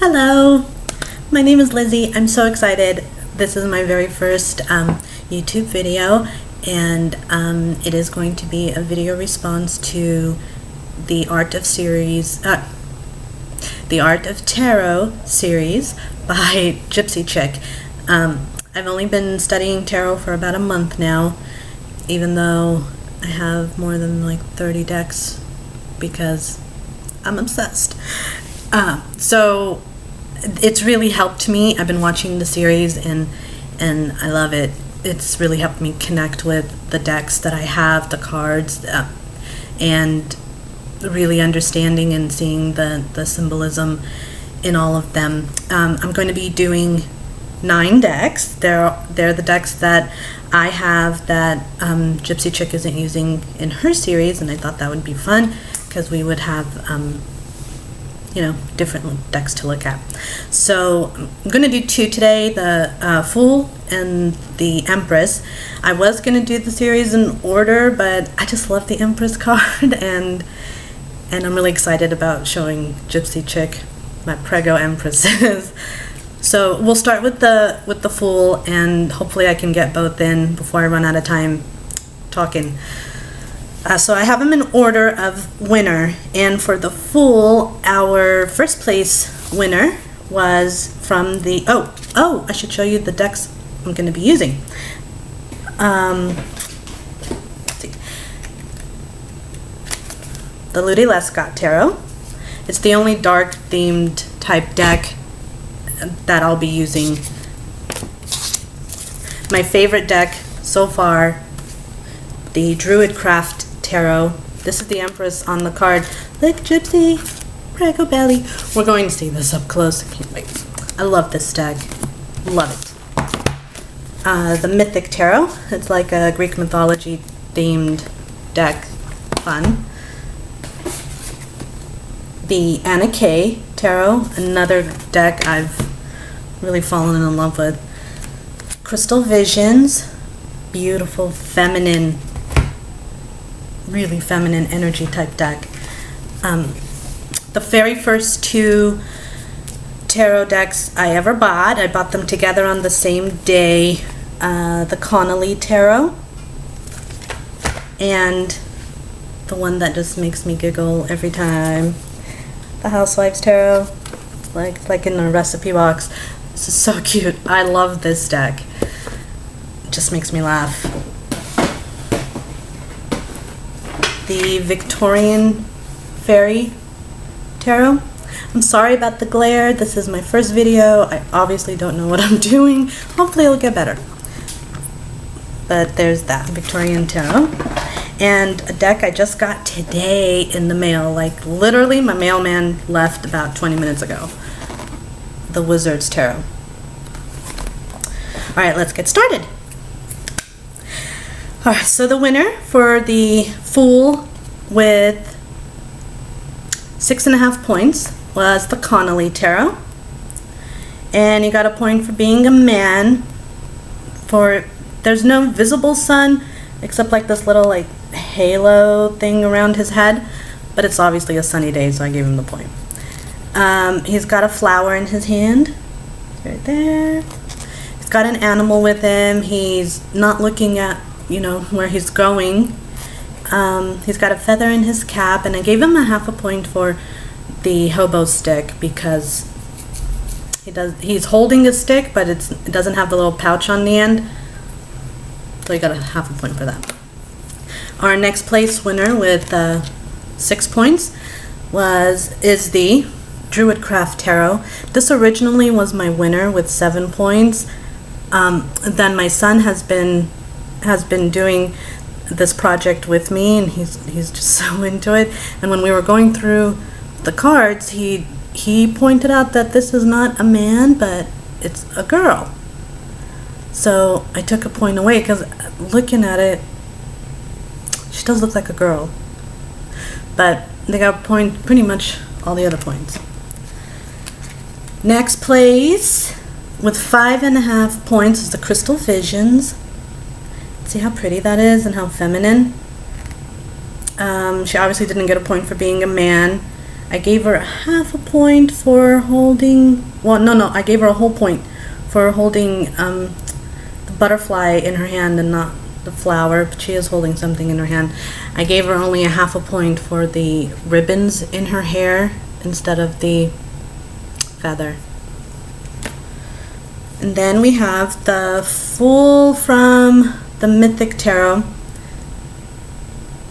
Hello, my name is Lizzie. I'm so excited. This is my very first YouTube video, and it is going to be a video response to the Art of Tarot series by Gypsy Chique. I've only been studying tarot for about a month now, even though I have more than like 30 decks because I'm obsessed. So it's really helped me. I've been watching the series and I love it. It's really helped me connect with the decks that I have, the cards, and really understanding and seeing the symbolism in all of them. I'm going to be doing 9 decks. They're the decks that I have that Gypsy Chique isn't using in her series, and I thought that would be fun because we would have different decks to look at. So I'm going to do 2 today, the Fool and the Empress. I was going to do the series in order, but I just love the Empress card, and I'm really excited about showing Gypsy Chique my Prego Empresses. So we'll start with the Fool, and hopefully I can get both in before I run out of time talking. So I have them in order of winner, and for the Fool, our first place winner was from the I should show you the decks I'm going to be using. Let's see. The Ludi Lescott Tarot. It's the only dark themed type deck that I'll be using. My favorite deck so far, the Druidcraft Tarot. This is the Empress on the card. Look, Gypsy, Prego Belly. We're going to see this up close. I can't wait. I love this deck. Love it. The Mythic Tarot. It's like a Greek mythology themed deck. Fun. The Anna Kay Tarot. Another deck I've really fallen in love with. Crystal Visions. Beautiful, feminine, really feminine energy type deck. The very first 2 tarot decks I ever bought, I bought them together on the same day. The Connolly Tarot and the one that just makes me giggle every time, the Housewives Tarot, like in a recipe box. This is so cute. I love this deck. It just makes me laugh. The Victorian Fairy Tarot. I'm sorry about the glare. This is my first video. I obviously don't know what I'm doing. Hopefully it'll get better. But there's that Victorian Tarot. And a deck I just got today in the mail. Like literally my mailman left about 20 minutes ago. The Wizard's Tarot. Alright, let's get started. Alright, so the winner for the Fool with 6.5 points was the Connolly Tarot. And he got a point for being a man. There's no visible sun except like this little like halo thing around his head, but it's obviously a sunny day, so I gave him the point. He's got a flower in his hand. Right there. He's got an animal with him. He's not looking at where he's going. He's got a feather in his cap, and I gave him a 0.5 point for the hobo stick because he's holding a stick, but it doesn't have the little pouch on the end, so he got a 0.5 point for that. Our next place winner with 6 points is the Druidcraft Tarot. This originally was my winner with 7 points. Then my son has been doing this project with me, and he's just so into it. And when we were going through the cards, he pointed out that this is not a man, but it's a girl. So I took a point away because looking at it, she does look like a girl. But they got point pretty much all the other points. Next place with 5.5 points is the Crystal Visions. See how pretty that is and how feminine. She obviously didn't get a point for being a man. I gave her a half a point for holding, well, no, I gave her a whole point for holding the butterfly in her hand and not the flower, but she is holding something in her hand. I gave her only a half a point for the ribbons in her hair instead of the feather. And then we have the Fool from the Mythic Tarot.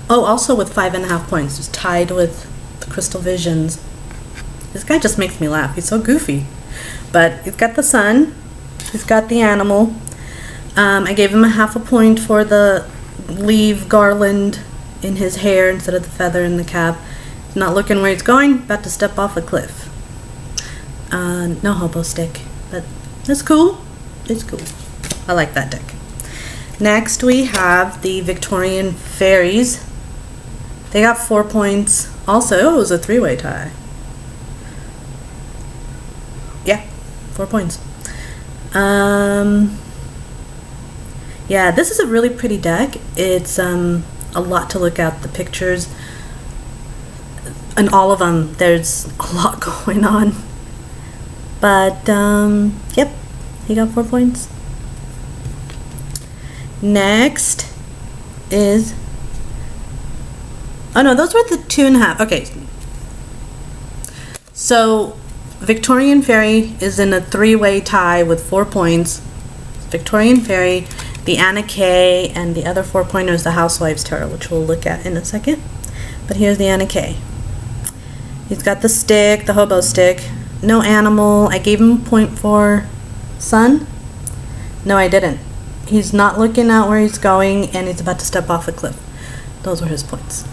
Oh, also with 5.5 points, just tied with the Crystal Visions. This guy just makes me laugh. He's so goofy. But he's got the sun. He's got the animal. I gave him a half a point for the leaf garland in his hair instead of the feather in the cap. He's not looking where he's going. About to step off a cliff. No hobo stick, but it's cool. It's cool. I like that deck. Next we have the Victorian Fairies. They got 4 points. Also, it was a three-way tie. Yeah, 4 points. Yeah, this is a really pretty deck. It's a lot to look at. The pictures, and all of them, there's a lot going on. But, yep, he got 4 points. Next is, oh no, those were the 2.5. Okay. So, Victorian Fairy is in a three-way tie with 4 points. Victorian Fairy, the Anna Kay, and the other 4-pointers, the Housewives Tarot, which we'll look at in a second. But here's the Anna Kay. He's got the stick, the hobo stick. No animal. I gave him a point for sun. No, I didn't. He's not looking out where he's going, and he's about to step off a cliff. Those were his points.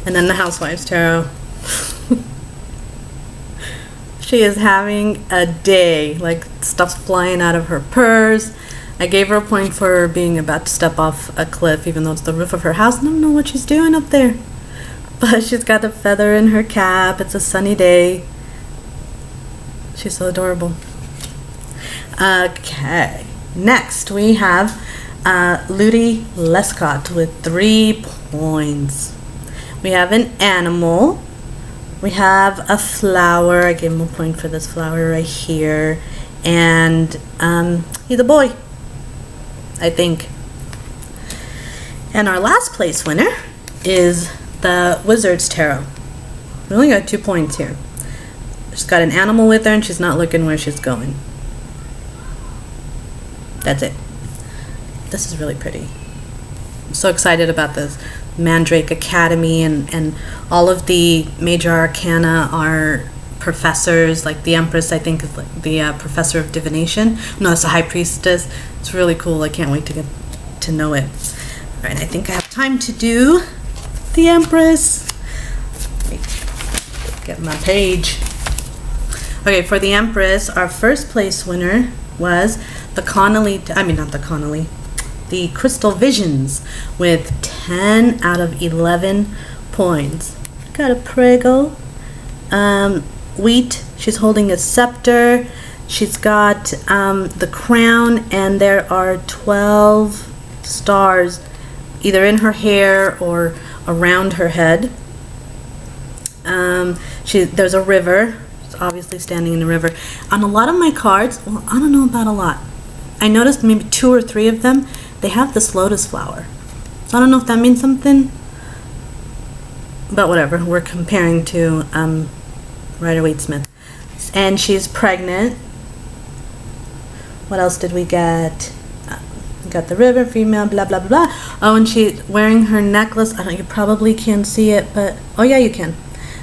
And then the Housewives Tarot. She is having a day. Like, stuff's flying out of her purse. I gave her a point for being about to step off a cliff, even though it's the roof of her house. I don't know what she's doing up there. But she's got a feather in her cap. It's a sunny day. She's so adorable. Okay. Next, we have Ludi Lescott with 3 points. We have an animal. We have a flower. I gave him a point for this flower right here. And he's a boy, I think. And our last place winner is the Wizard's Tarot. We only got 2 points here. She's got an animal with her and she's not looking where she's going. That's it. This is really pretty. I'm so excited about this. Mandrake Academy and all of the major arcana are professors. Like the Empress, I think, is like the professor of divination. No, it's a high priestess. It's really cool. I can't wait to get to know it. All right, I think I have time to do the Empress. Let me get my page. Okay, for the Empress, our first place winner was the the Crystal Visions with 10 out of 11 points. Got a prego. Wheat, she's holding a scepter. She's got the crown, and there are 12 stars either in her hair or around her head. There's a river. She's obviously standing in the river. On a lot of my cards, well, I don't know about a lot. I noticed maybe 2 or 3 of them, they have this lotus flower. So I don't know if that means something, but whatever. We're comparing to Rider-Waite-Smith. And she's pregnant. What else did we get? We got the river, female, blah, blah, blah. Oh, and she's wearing her necklace. I don't, you probably can't see it, but, oh yeah, you can.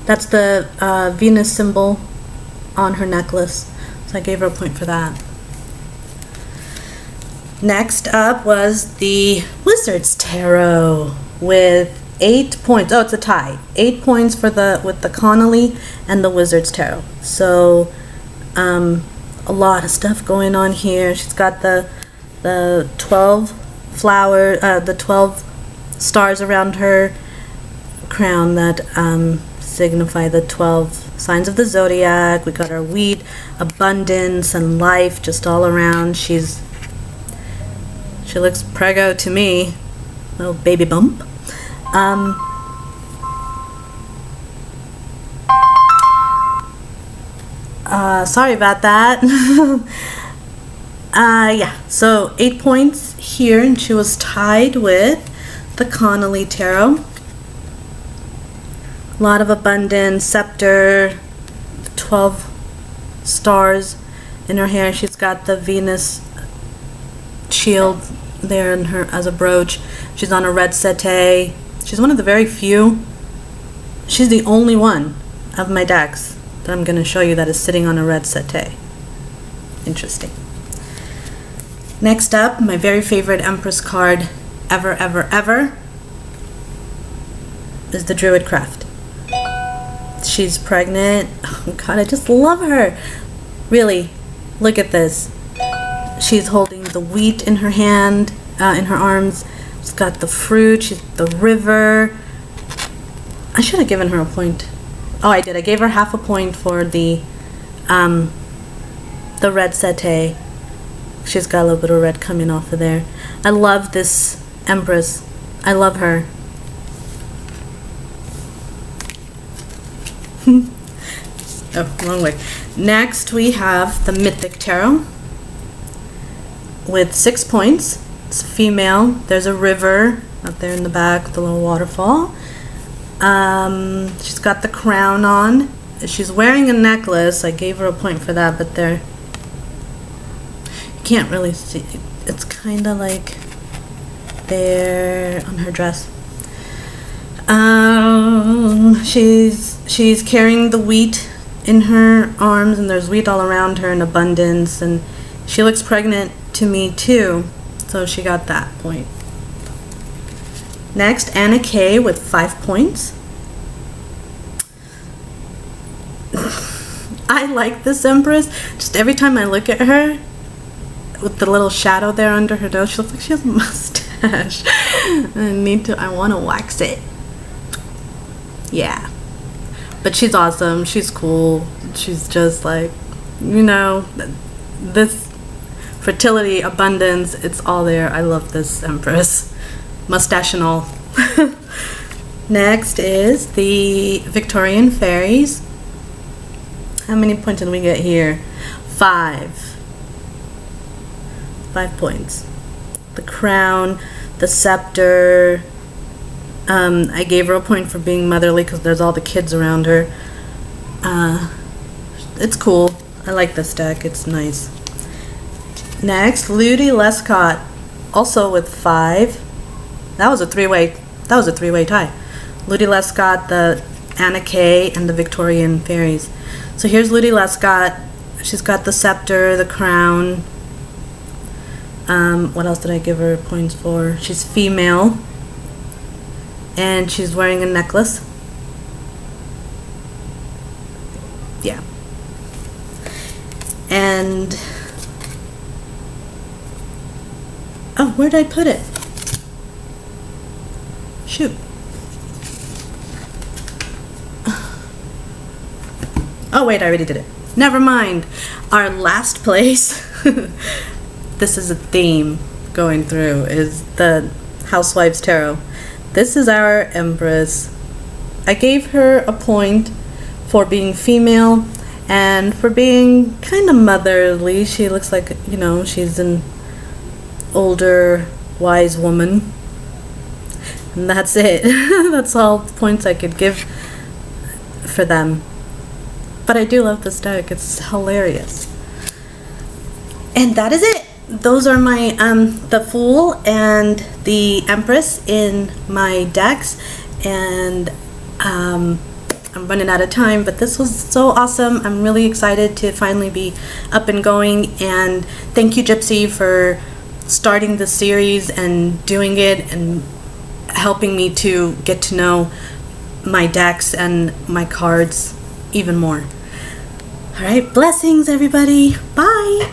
That's the Venus symbol on her necklace. So I gave her a point for that. Next up was the Wizard's Tarot with 8 points. Oh, it's a tie. 8 points for with the Connolly and the Wizard's Tarot. So, a lot of stuff going on here. She's got the 12 the 12 stars around her crown that signify the 12 signs of the zodiac. We got our wheat, abundance, and life just all around. She looks prego to me. Little baby bump. Sorry about that. Yeah, so 8 points here, and she was tied with the Connolly Tarot. A lot of abundance, scepter, 12 stars in her hair. She's got the Venus shield there in her as a brooch. She's on a red settee. She's one of the very few. She's the only one of my decks that I'm going to show you that is sitting on a red settee. Interesting. Next up, my very favorite Empress card ever, ever, ever is the Druid Craft. She's pregnant. Oh God, I just love her. Really, look at this. She's holding the wheat in her hand, in her arms. She's got the fruit. She's the river. I should have given her a point. Oh, I did. I gave her half a point for the red settee. She's got a little bit of red coming off of there. I love this Empress. I love her. Oh, wrong way. Next we have the Mythic Tarot with 6 points. It's female. There's a river up there in the back, the little waterfall. She's got the crown on. She's wearing a necklace. I gave her a point for that, but there you can't really see. It's kind of like there on her dress. She's carrying the wheat in her arms, and there's wheat all around her in abundance, and she looks pregnant to me too, so she got that point. Next, Anna K with 5 points. I like this Empress. Just every time I look at her, with the little shadow there under her nose, she looks like she has a mustache. I want to wax it. Yeah. But she's awesome. She's cool. She's just like, you know, this fertility, abundance, it's all there. I love this Empress. Mustache and all. Next is the Victorian Fairies. How many points did we get here? 5. 5 points. The crown, the scepter. I gave her a point for being motherly because there's all the kids around her. It's cool. I like this deck. It's nice. Next, Ludi Lescott, also with 5. That was a three-way tie. Ludi Lescott, the Anna K, and the Victorian Fairies. So here's Ludi Lescott. She's got the scepter, the crown. What else did I give her points for? She's female. And she's wearing a necklace. Yeah. And oh, where did I put it? Shoot. Oh wait, I already did it. Never mind. Our last place, this is a theme going through, is the Housewives Tarot. This is our Empress. I gave her a point for being female and for being kind of motherly. She looks like, you know, she's an older, wise woman. And that's it. That's all the points I could give for them. But I do love this deck. It's hilarious. And that is it. Those are my the Fool and the Empress in my decks, and I'm running out of time, but this was so awesome. I'm really excited to finally be up and going, and thank you, Gypsy, for starting the series and doing it and helping me to get to know my decks and my cards even more. All right, blessings everybody. Bye.